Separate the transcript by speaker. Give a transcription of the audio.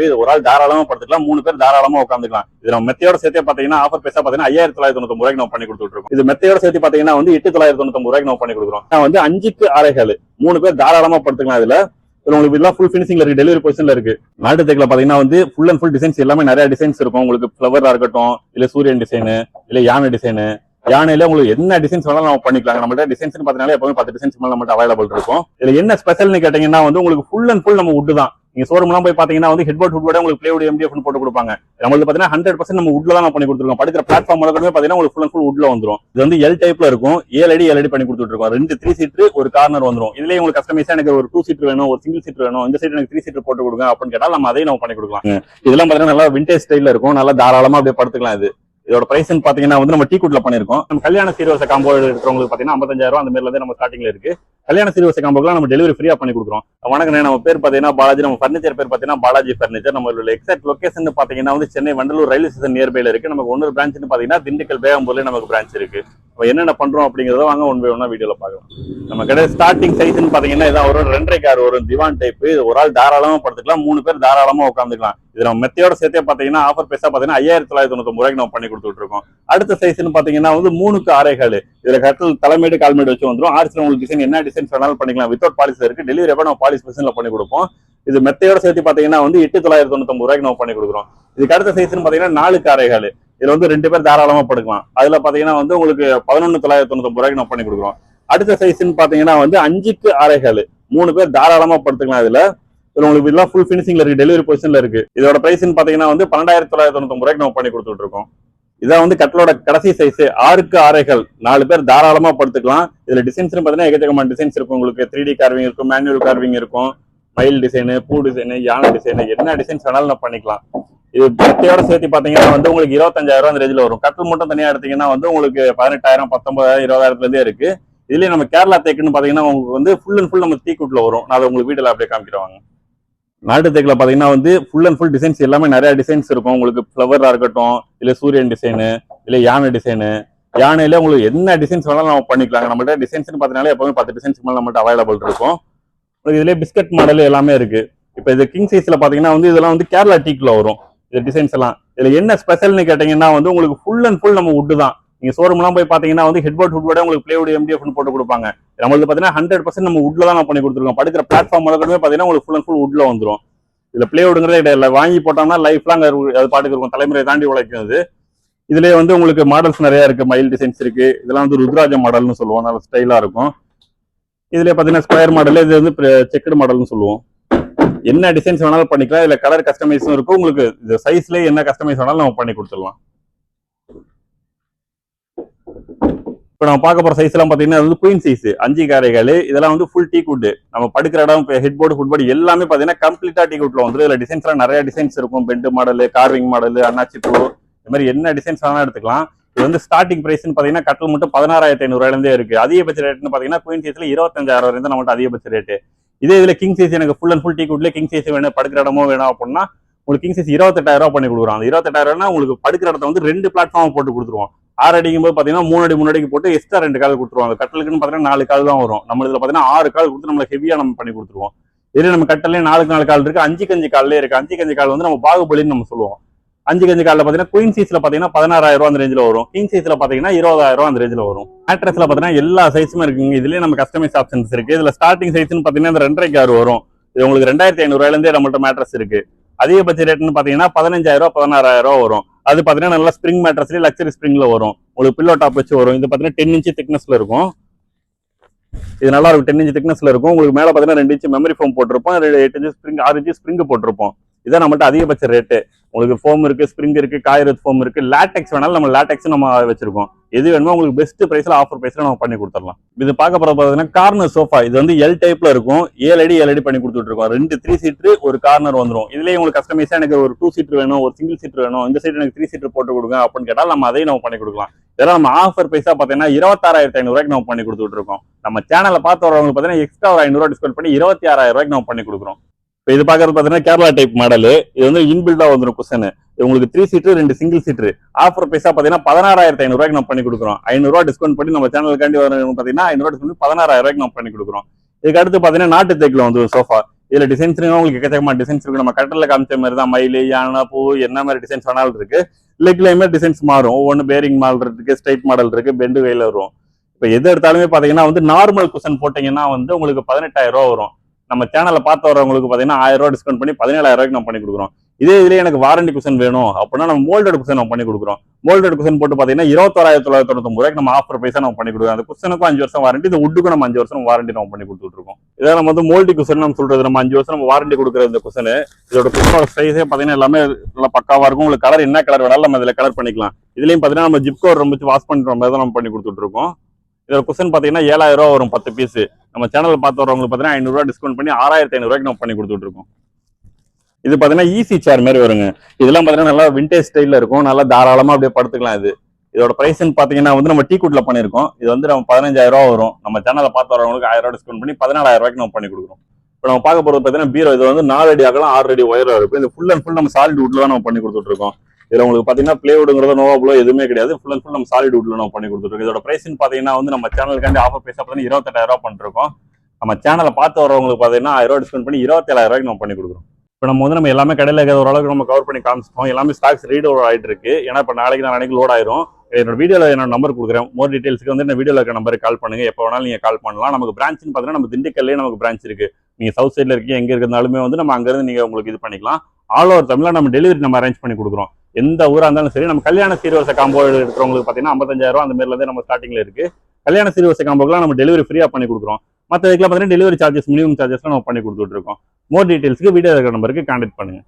Speaker 1: இது ஒரு ஆள் தாராளமா படுத்துக்கலாம், 3 பேர் தாராளமா உட்காந்துக்கலாம். இது நம்ம மெத்தையோட சேர்த்தே பாத்தீங்கன்னா ஆஃபர் பேசா பாத்தீங்கன்னா 5999 ரூபாய்க்கு நம்ம பண்ணி கொடுத்துட்டு இருக்கோம். இது மெத்தையோட சேர்த்து பாத்தீங்கன்னா வந்து 8999 ரூபாய்க்கு நம்ம பண்ணி கொடுக்குறோம். நான் வந்து 5க்கு 6.25 3 பேர் தாராளமா படுத்துக்கலாம். இதுல உங்களுக்கு இதெல்லாம் ஃபுல் ஃபினிஷிங்ல இருக்கு, டெலிவரி பொசிஷன்ல இருக்கு. நாட்டு தேக்கில பாத்தீங்கன்னா வந்து ஃபுல் அண்ட் ஃபுல் டிசைன்ஸ் எல்லாமே நிறைய டிசைன்ஸ் இருக்கும். உங்களுக்கு ஃபிளவரா இருக்கட்டும், இல்ல சூரியன் டிசைனு, இல்ல யானை டிசைனு. யானையில உங்களுக்கு என்ன டிசைன்ஸ் வேணாலும் நம்ம பண்ணிக்கலாம். நம்மகிட்ட டிசைன்ஸ் பாத்தீங்கன்னா எப்பவுமே 10 டிசைன்ஸ் மேல நம்மகிட்ட அவைலபிள் இருக்கும். இதுல என்ன ஸ்பெஷல்னு கேட்டீங்கன்னா வந்து உங்களுக்கு ஃபுல் அண்ட் ஃபுல் நம்ம வுட் தான். நீங்க ஷோரூம் எல்லாம் போய் பாத்தீங்கன்னா வந்து ஹெட்போர்ட் ஹுட்போர்ட் உங்களுக்கு பிளேவுட் MDF போட்டு கொடுப்பாங்க. நம்மளுக்கு பாத்தீங்கன்னா 100% நம்ம வுட்ல தான் பண்ணி கொடுத்துருக்கோம். படுக்கிற பிளாட்ஃபார்ம் முதல்ல பாத்தீங்கன்னா உங்களுக்கு ஃபுல் அண்ட் ஃபுல் வுட்ல வந்துரும். இது வந்து எல் டைப்ல இருக்கும், 7 அடி 7 அடி பண்ணி கொடுத்துட்டு இருக்கோம். 2 3 சீட்டர் ஒரு கார்னர் வந்துரும். இதுலயே உங்களுக்கு கஸ்டமைஸா எனக்கு ஒரு 2 சீட்டர் வேணும், ஒரு சிங்கிள் சீட்டர் வேணும், இந்த சைடு எனக்கு 3 சீட்டர் போட்டு கொடுங்க அப்படின்னு கேட்டா நம்ம அதையும் நம்ம பண்ணி கொடுக்கலாம். இதெல்லாம் பாத்தீங்கன்னா நல்லா விண்டேஜ் ஸ்டைல்ல இருக்கும், நல்லா தாராளமா அப்படியே படுத்துக்கலாம். இது இதோட பிரைஸ் பாத்தீங்கன்னா வந்து நம்ம டீ குட்ல பண்ணிருக்கோம். நம்ம கல்யாண சீர்வரிசை காம்போ எடுக்கிறவங்களுக்கு பாத்தீங்கன்னா 55,000 அந்த மாதிரில இருந்து நம்ம ஸ்டார்டிங்ல இருக்கு. கல்யாண சீர்வரிசை காம்போக்கெல்லாம் நம்ம டெலிவரி ஃப்ரீயா பண்ணி கொடுக்குறோம். வணக்கம், நம்ம பேர் பாத்தீங்கன்னா பாலாஜி. நம்ம ஃபர்னிச்சர் பேர் பாத்தீங்கன்னா பாலாஜி ஃபர்னிச்சர். நம்மளோட எக்ஸாக்ட் லொகேஷன் பாத்தீங்கன்னா வந்து சென்னை வண்டலூர் ரயில்வே ஸ்டேஷன் நியர்பைல இருக்கு. நமக்கு ஒன்னொரு பிரான்ச் பாத்தீங்கன்னா திண்டுக்கல் பேகம்பூர்ல நமக்கு பிரான்ச் இருக்கு. என்னென்ன பண்றோம் அப்படிங்கறத வாங்க ஒன் பை ஒன்னா வீடியோல பாக்கலாம். நம்ம கடை ஸ்டார்டிங் சைஸ்ன்னு பாத்தீங்கன்னா இதான் ஒரு 2.5 கார் ஒரு திவான் டைப். ஒரு ஆள் தாராளமா படுத்துக்கலாம், 3 பேர் தாராளமா உட்காந்துக்கலாம். இது நம்ம மெத்தையோட சேர்த்தே பாத்தீங்கன்னா ஆஃபர் பேசா பாத்தீங்கன்னா 5999 ரூபாய்க்கு நம்ம பண்ணி கொடுத்துட்டு இருக்கோம். அடுத்த சைஸ்ன்னு பாத்தீங்கன்னா வந்து 3க்கு 6.25 இதுல கட்டில் தலைமேடு கால்மேடு வச்சு வந்துடும். ஆர்சில உங்களுக்கு டிசைன் என்ன டிசைன்ஸ் வேணாலும் பண்ணிக்கலாம். வித்தவுட் பாலிஸ் இருக்கு. டெலிவரி எப்ப நம்ம பாலிஸ் மிஷின்ல பண்ணி கொடுப்போம். இது மெத்தையோட சேர்த்து பாத்தீங்கன்னா வந்து 8999 ரூபாய்க்கு நம்ம பண்ணி கொடுக்குறோம். இதுக்கு அடுத்த சைஸ்ன்னு பாத்தீங்கன்னா 4க்கு 6.25 இதுல வந்து 2 பேர் தாராளமா படுக்கலாம். அதுல பாத்தீங்கன்னா வந்து உங்களுக்கு 11,999 ரூபாய்க்கு நம்ம பண்ணி கொடுக்குறோம். அடுத்த சைஸ்ன்னு பாத்தீங்கன்னா வந்து 5க்கு 6.25 3 பேர் தாராளமா படுத்துக்கலாம். இதுல உங்களுக்கு இதெல்லாம் ஃபுல் ஃபினிஷிங்ல இருக்கு, டெலிவரி பொசிஷன்ல இருக்கு. இதோட பிரைஸ் பாத்தீங்கன்னா வந்து 12,999 ரூபாய்க்கு நம்ம பண்ணி கொடுத்துட்டு இருக்கோம். இதான் வந்து கட்டலோட கடைசி சைஸ் 6க்கு 6.25 4 பேர் தாராளமா படுத்துக்கலாம். இதுல டிசைன்ஸ் பாத்தீங்கன்னா எக்கச்சக்கமான டிசைன்ஸ் இருக்கும். உங்களுக்கு 3D கார்விங் இருக்கும், மேனுவல் கார்விங் இருக்கும், மயில் டிசைனு, பூ டிசைனு, யானை டிசைனு, என்ன டிசைன்ஸ் வேணாலும் நம்ம பண்ணிக்கலாம். இது மெத்தையோட சேர்த்து பாத்தீங்கன்னா வந்து உங்களுக்கு 25,000 அந்த ரேஞ்சில் வரும். கட்டில் மட்டும் தனியா எடுத்தீங்கன்னா வந்து உங்களுக்கு 18,000 19,000 20,000 இருந்தே இருக்கு. இதுலயே நம்ம கேரளா தேக்குன்னு பாத்தீங்கன்னா உங்களுக்கு வந்து ஃபுல் அண்ட் ஃபுல் நம்ம தீக்குட்ல வரும். நான் அதை உங்களுக்கு வீட்டுல அப்படியே காமிக்கிறவாங்க. நாட்டு தேக்கில பாத்தீங்கன்னா வந்து ஃபுல் அண்ட் ஃபுல் டிசைன்ஸ் எல்லாமே நிறைய டிசைன்ஸ் இருக்கும். உங்களுக்கு ஃபிளவரா இருக்கட்டும், இல்ல சூரியன் டிசைனு, இல்ல யானை டிசைனு. யானையில உங்களுக்கு என்ன டிசைன்ஸ் வேணாலும் நம்ம பண்ணிக்கலாம். நம்மகிட்ட டிசைன்ஸ் பாத்தீங்கன்னா எப்பவுமே 10 டிசைன்ஸ் மேல நம்மகிட்ட அவைலபிள் இருக்கும். இதுலயே பிஸ்கட் மாடல் எல்லாமே இருக்கு. இப்ப இது கிங் சைஸ்ல பாத்தீங்கன்னா வந்து இதெல்லாம் வந்து கேரளா டீக்ல வரும். இந்த டிசைன்ஸ் எல்லாம் இதுல என்ன ஸ்பெஷல்னு கேட்டீங்கன்னா வந்து உங்களுக்கு ஃபுல் அண்ட் ஃபுல் நம்ம வுட் தான். நீங்க ஷோரூம் எல்லாம் போய் பாத்தீங்கன்னா வந்து ஹெட்போர்ட் ஹுட்போர்ட் உங்களுக்கு பிளேவுட் MDF போட்டு கொடுப்பாங்க. நம்மளுக்கு பாத்தீங்கன்னா 100% நம்ம வுட்ல தான் பண்ணி கொடுத்துருக்கோம். படுக்கிற பிளாட்ஃபார்ம் முதல்ல பாத்தீங்கன்னா உங்களுக்கு ஃபுல் அண்ட் ஃபுல் வுட்ல வந்துடும். இதுல பிளேவுட்ங்கிறதே கிடையாது. வாங்கி போட்டோம்னா லைஃப் லாங் அது பாட்டுக்கு இருக்கும், தலைமுறை தாண்டி உழைக்கும். அது இதுலயே வந்து உங்களுக்கு மாடல்ஸ் நிறைய இருக்கு, மயில் டிசைன்ஸ் இருக்கு. இதெல்லாம் வந்து ருத்ராஜ மாடல்னு சொல்லுவோம், நல்ல ஸ்டைலா இருக்கும். இதுல பாத்தீங்கன்னா ஸ்கொயர் மாடல், இது வந்து செக்குடு மாடல்னு சொல்லுவோம். என்ன டிசைன்ஸ் வேணாலும் பண்ணிக்கலாம். இதுல கலர் கஸ்டமைஸும் இருக்கும். உங்களுக்கு இந்த சைஸ்லயே என்ன கஸ்டமைஸ் வேணாலும் நம்ம பண்ணி கொடுத்துடலாம். இப்ப நம்ம பார்க்க போற சைஸ் எல்லாம் பாத்தீங்கன்னா அது குயின் சைஸ் 5க்கு 6.25 இதெல்லாம் வந்து ஃபுல் டீ குட். நம்ம படுக்கிற இடம் ஹெட்போர்டு ஃபுட்போர்டு எல்லாமே பாத்தீங்கன்னா கம்ப்ளீட்டா டீ குட்ல வந்துடும். இதுல டிசைன்ஸ் எல்லாம் நிறைய டிசைன்ஸ் இருக்கும். பெண்ட் மாடல், கார்விங் மாடல், அண்ணாச்சி பூ, இந்த மாதிரி என்ன டிசைன்ஸ் வேணாலும் எடுத்துக்கலாம். இது வந்து ஸ்டார்டிங் பிரைஸ்ன்னு பாத்தீங்கன்னா கட்டல் மட்டும் 16,500 இருந்தே இருக்கு. அதிகபட்ச ரேட்னு பாத்தீங்கன்னா குயின் சைஸ்ல 25,000 வரைக்கும் நம்மகிட்ட அதிகபட்ச ரேட்டு. இதே இதுல கிங் சைஸ் எனக்கு ஃபுல் அண்ட் ஃபுல் டீ குட்ல கிங் சைஸ் வேணும், படுக்கிற இடமோ வேணும் அப்படின்னா உங்களுக்கு கிங் சைஸ் 28,000 ரூபாய் பண்ணி கொடுக்குறோம். அந்த 28,000 உங்களுக்கு படுக்கிற இடத்த வந்து 2 பிளாட்ஃபார்ம் போட்டு கொடுத்துருவோம். 6 அடிக்கும் போது பாத்தீங்கன்னா 3 அடி 3 அடிக்கு போட்டு எக்ஸ்ட்ரா 2 கால் கொடுத்துருவாங்க. கட்டலுக்குன்னு பாத்தீங்கன்னா 4 கால் தான் வரும். நம்ம இதுல பாத்தீங்கன்னா 6 கால் கொடுத்து நம்மள ஹெவியா நம்ம பண்ணி கொடுத்துருவோம். இதுல நம்ம கட்டலே 4 கால் இருக்கு, 5 கால்லே இருக்கு. 5 கால் வந்து நம்ம பாகுபலின்னு நம்ம சொல்லுவோம். 5 கால்ல பாத்தீங்கன்னா குயின் சைஸ்ல பாத்தீங்கன்னா 16,000 ரூபாய் அந்த ரேஞ்சில வரும். கிங் சைஸ்ல பாத்தீங்கன்னா 20,000 ரூபாய் அந்த ரேஞ்சில வரும். மேட்ரஸ்ல பாத்தீங்கன்னா எல்லா சைஸுமே இருக்குங்க. இதுலயே நம்ம கஸ்டமைஸ் ஆப்ஷன்ஸ் இருக்கு. இதுல ஸ்டார்டிங் சைஸ்ன்னு பாத்தீங்கன்னா இந்த 2.5 கார் வரும். இது உங்களுக்கு 2,500 ரூபாயில நம்மள்ட்ட மேட்ரஸ் இருக்கு. அதிகபட்ச ரேட்னு பாத்தீங்கன்னா 15,000 16,000 ரூபாய் வரும். அது பாத்தீங்கன்னா நல்லா ஸ்ப்ரிங் மேட்ரஸ்ல லக்ஸரி ஸ்ப்ரிங்ல வரும். உங்களுக்கு பில்லோ டாப் வச்சு வரும். இது பாத்தீங்கன்னா 10 இன்ச் திக்னஸ்ல இருக்கும். இது நல்லா இருக்கும், 10 இன்ச் திக்னஸ்ல இருக்கும். உங்களுக்கு மேல பாத்தீங்கன்னா 2 இன்ச் மெமரி ஃபோம் போட்டிருப்போம், 8 இன்ச் ஸ்ப்ரிங், 6 இன்ச் ஸ்ப்ரிங் போட்டிருப்போம். இதான் நம்மள்ட்ட அதிகபட்ச ரேட்டு. உங்களுக்கு ஃபோம் இருக்கு, ஸ்ப்ரிங் இருக்கு, காயரத் ஃபோம் இருக்கு, லாட்டெக்ஸ் வேணாலும் நம்ம லாட்டெக்ஸ் நம்ம வச்சிருக்கோம். எது வேணுமோ உங்களுக்கு பெஸ்ட் பிரைஸ்ல ஆஃபர் பிரைஸ்ல நம்ம பண்ணி கொடுத்துடலாம். இது பார்க்க போறது பாத்தீங்கன்னா கார்னர் சோஃபா. இது வந்து எல் டைப்ல இருக்கும், 7 அடி 7 அடி பண்ணி கொடுத்துட்டு இருக்கோம். 2 3 சீட்டர் ஒரு கார்னர் வந்துடும். இதுலயே உங்களுக்கு கஸ்டமைஸா எனக்கு ஒரு 2 சீட்டர் வேணும், ஒரு சிங்கிள் சீட்டர் வேணும், இந்த சைடு எனக்கு 3 சீட்டர் போட்டு கொடுங்க அப்படின்னு கேட்டால் நம்ம அதையும் நம்ம பண்ணி கொடுக்கலாம். இதெல்லாம் நம்ம ஆஃபர் பிரைஸா பாத்தீங்கன்னா 26,500 ரூபாய்க்கு நம்ம பண்ணி கொடுத்துட்டு இருக்கோம். நம்ம சேனலை பார்த்து வரவங்க பாத்தீங்கன்னா எக்ஸ்ட்ரா ஒரு 500 டிஸ்கவுண்ட் பண்ணி 26,000 ரூபாய்க்கு நம்ம பண்ணி கொடுக்குறோம். இது பாக்குறது பாத்தீங்கன்னா கேரளா டைப் மாடல். இது வந்து இன்பில்டா வந்துடும் குஷன். உங்களுக்கு 3 சீட்டர் 2 சிங்கிள் சீட்டர் ஆஃபர் பிரைஸா பாத்தீங்கன்னா 16,500 ரூபாய்க்கு நம்ம பண்ணி கொடுக்குறோம். 500 ரூபாய் டிஸ்கவுண்ட் பண்ணி நம்ம சேனலுக்காண்டி வரவங்க பாத்தீங்கன்னா 500 ரூபாய் டிஸ்கவுண்ட் 16,000 ரூபாய்க்கு நம்ம பண்ணி கொடுக்குறோம். இதுக்கு அடுத்து பாத்தீங்கன்னா நாட்டு தேக்கில வந்து சோஃபா. இதுல டிசைன்ஸ் உங்களுக்கு எக்கச்சக்கமா டிசைன்ஸ் இருக்கு. நம்ம கட்டர்ல காமிச்ச மாதிரி தான் மயில், யானை, பூ என்ன மாதிரி டிசைன்ஸ் வேணாலும் இருக்கு. லெக்லயுமே டிசைன்ஸ் மாறும். ஒவ்வொன்று பேரிங் மாடல் இருக்கு, ஸ்ட்ரைட் மாடல் இருக்கு, பெண்டு கையில வரும். இப்போ எது எடுத்தாலுமே பாத்தீங்கன்னா வந்து நார்மல் குஷன் போட்டீங்கன்னா வந்து உங்களுக்கு 18,000 ரூபா வரும். நம்ம சேனல்ல பார்த்து வரவங்களுக்கு பாத்தீங்கன்னா 1000 ரூபா டிஸ்கவுண்ட் பண்ணி 17,000 ரூபாய்க்கு நம்ம பண்ணி கொடுக்குறோம். இதே இதுலயே எனக்கு வாரண்டி குஷன் வேணும் அப்படின்னா நம்ம மோல்டட் குஷன் நம்ம பண்ணி கொடுக்குறோம். மோல்டட் குஷன் போட்டு பாத்தீங்கன்னா 21,999 ரூபாய்க்கு நம்ம ஆஃபர் பைசா நம்ம பண்ணி கொடுக்குறோம். அந்த குஷனுக்கும் 5 வருஷம் வாரண்டி, இந்த உட்டுக்கும் நம்ம 5 வருஷம் வாரண்டி நம்ம பண்ணி கொடுத்துட்டு இருக்கோம். இதை நம்ம வந்து மோல்டி குஷன் நம்ம சொல்றது, நம்ம 5 வருஷம் நம்ம வாரண்டி கொடுக்குற இந்த குஷன். இதோட குஷனோட சைஸே பாத்தீங்கன்னா எல்லாமே நல்லா பக்காவா இருக்கும். உங்களுக்கு கலர் என்ன கலர் வேணாலும் நம்ம இதுல கலர் பண்ணிக்கலாம். இதுலயும் பாத்தீங்கன்னா நம்ம ஜிப் கவர் ரொம்ப வாஷ் பண்ற மாதிரி தான் நம்ம பண்ணி கொடுத்துட்டு இருக்கோம். இதோட குஷன் பாத்தீங்கன்னா 7,000 ரூபா வரும் 10 பீஸ். நம்ம சேனல் பார்த்து வரவங்களுக்கு பாத்தீங்கன்னா 500 ரூபா டிஸ்கவுண்ட் பண்ணி 6,500 ரூபாய்க்கு நம்ம பண்ணி கொடுத்துட்டு இருக்கோம். இது பாத்தீங்கன்னா ஈஸி சேர் மாதிரி வருங்க. இதெல்லாம் பாத்தீங்கன்னா நல்லா விண்டேஜ் ஸ்டைல்ல இருக்கும். நல்லா தாராளமா அப்படியே படுத்துக்கலாம். இதோட பிரைஸ் பாத்தீங்கன்னா வந்து நம்ம டீ-குட்ல பண்ணிருக்கோம். இது வந்து நம்ம 15,000 ரூபா வரும். நம்ம சேனலை பார்த்து வரவங்களுக்கு 1000 ரூபா டிஸ்கவுண்ட் பண்ணி 14,000 ரூபாய்க்கு நம்ம பண்ணி கொடுக்குறோம். இப்போ நம்ம பார்க்க போறது பாத்தீங்கன்னா பீரோ. இது வந்து 4 அடி அகலம் 6 அடி உயரம் இருக்கும். இது ஃபுல் அண்ட் ஃபுல் நம்ம சாலிட் வுட்ல தான் நம்ம பண்ணி கொடுத்துட்டு இருக்கோம். இதுல உங்களுக்கு பாத்தீங்கன்னா பிளேவுட்ங்கிறது நோவா ப்ளோ எதுவுமே கிடையாது. ஃபுல் அண்ட் ஃபுல் நம்ம சாலிட் வுட்ல நம்ம பண்ணி கொடுத்துருக்கோம். இதோட பிரைஸ் பாத்தீங்கன்னா வந்து நம்ம சேனலுக்காண்டி ஆஃபர் பைசா பாத்தீங்கன்னா 28,000 ரூபா பண்ணிருக்கோம். நம்ம சேனலை பார்த்து வரவங்களுக்கு பாத்தீங்கன்னா 1000 ரூபா டிஸ்கவுண்ட் பண்ணி 27,000 ரூபாய்க்கு நம்ம பண்ணி கொடுக்குறோம். இப்போ நம்ம வந்து நம்ம எல்லாமே கடையில் இருக்கிற ஓரளவுக்கு நம்ம கவர் பண்ணி காமிச்சிட்டோம். எல்லாமே ஸ்டாக்ஸ் ரீட் ஓவர் ஆகிட்டு இருக்கு. ஏன்னா இப்போ நாளைக்கு லோட் ஆயிரும். என்னோட வீடியோவில் என்னோட நம்பர் கொடுக்குறேன். மோர் டீடைல்ஸ்க்கு வந்து இந்த வீடியோவில் இருக்க நம்பருக்கு கால் பண்ணுங்க. எப்போ வேணாலும் நீங்கள் கால் பண்ணலாம். நமக்கு பிரான்ச்னு பார்த்தீங்கன்னா நம்ம திண்டுக்கல்லே நமக்கு பிரான்ச் இருக்கு. நீங்கள் சவுத் சைடில் இருக்கீங்க, எங்கே இருந்தாலுமே வந்து நம்ம அங்கேருந்து நீங்கள் உங்களுக்கு இது பண்ணிக்கலாம். ஆல் ஓவர் தமிழ்ல நம்ம டெலிவரி நம்ம அரேஞ்ச் பண்ணி கொடுக்குறோம். எந்த ஊராக இருந்தாலும் சரி. நம்ம கல்யாண சீர்வரிசை காம்போ எடுக்கிறவங்களுக்கு பார்த்தீங்கன்னா 55,000 ரூபா அந்த மாதிரிலேருந்து நம்ம ஸ்டார்டிங்கில் இருக்கு. கல்யாண சீர்வரிசை காம்போக்கெல்லாம் நம்ம டெலிவரி ஃப்ரீயாக பண்ணி கொடுக்குறோம். மற்ற இதுக்கெல்லாம் பார்த்தீங்கன்னா டெலிவரி சார்ஜஸ் மினிமம் சார்ஜஸ்லாம் நம்ம பண்ணி கொடுத்துட்டு இருக்கோம். மோர் டீடைல்ஸ்க்கு வீடியோ இருக்கிற நம்பருக்கு கான்டாக்ட் பண்ணுங்க.